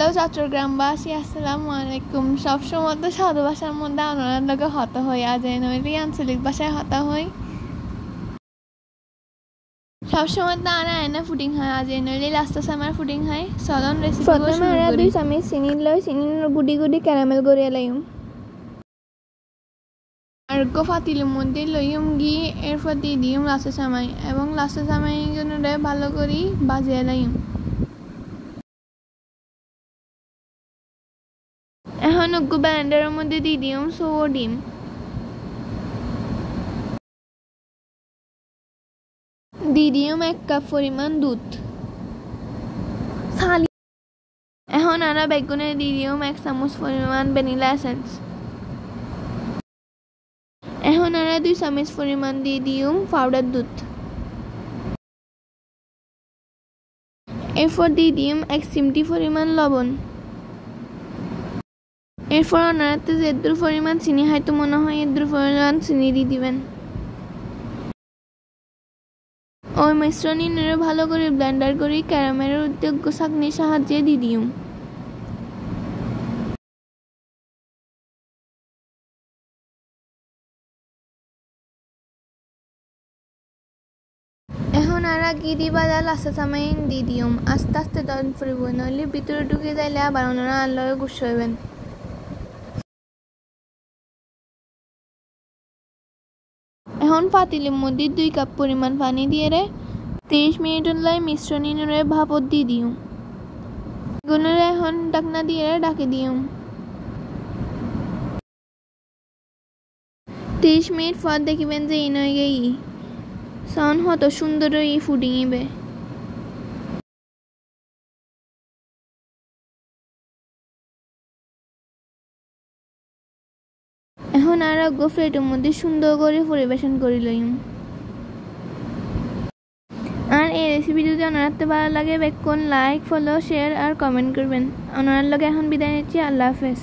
Hello চট্টগ্রামবাসী, আসসালামু আলাইকুম। সবসময় তো সাধু ভাষার মধ্যে আনোয়ার লগে হতা হই, আজ নইলে আঞ্চলিক ভাষায় হতা হই। সবসময় তো আনা এনে ফুডিং হয়, আজ নইলে লাস্ট সামার ফুডিং হয়। চলন রেসিপি প্রথমে আমরা 2 চামচ চিনি লই, চিনির গুটি গুটি ক্যারামেল গড়িয়ে লাইম। আর ফাতিলের মধ্যে লইম গিয়ে এরপর দিয়ে দিম লাস্ট সামাই এবং লাস্ট সামাই জন্য ভালো করে বাজিয়ে লাইম। এখন ব্লেন্ডারের মধ্যে দিয়ে দিম সৌর ডিম, দিয়ে দিম 1 কাপ পরিমাণ দুধ। এখন আনা বেগুনে দিয়ে দিম 1 চামচ পরিমাণ ভ্যানিলা এসেন্স। এখন আনা 2 চামচ পরিমাণ দিয়ে দিম পাউডার দুধ। এরপর দিয়ে দিম 1 চিমটি পরিমাণ লবণ। এরপর আনাতে যে এদ্দুর পরিমাণ চিনি হয়তো মনে হয় এদ্দুর পরিমাণ চিনি দিয়ে দিবেন। ওই মিশ্রণী নেড়ে ভালো করে ব্লেন্ডার করে ক্যারামেলের উদ্যোগ ছাঁকনির সাহায্যে দিয়ে দিম। এখন আরা গিরি বাজা লাস্ট সামাই দিয়ে দিম। আস্তে আস্তে দন ফুরিব, নইলে ভিতরে ঢুকে যাইলে আবার ওনারা আল্লাহরে গুস হইবেন। এখন পাতিলের মধ্যে 2 কাপ পরিমাণ পানি দিয়ে 30 মিনিট লাই মিশ্রণী নুরে ভাপত দিয়ে দিম। গুণরে এখন ঢাকনা দিয়ে ঢাকে দিম। 30 মিনিট পর দেখিবেন যে ইন হয়ে গেই সাউন্ড হত সুন্দর এই ফুডিং ইবে। এখন আর প্লেটের মধ্যে সুন্দর করে পরিবেশন করে লইম। আর এই রেসিপি যদি আপনার ভালো লাগে বেক্ষণ লাইক, ফলো, শেয়ার আর কমেন্ট করবেন। আপনার লগে এখন বিদায় নিচ্ছি। আল্লাহ হাফেজ।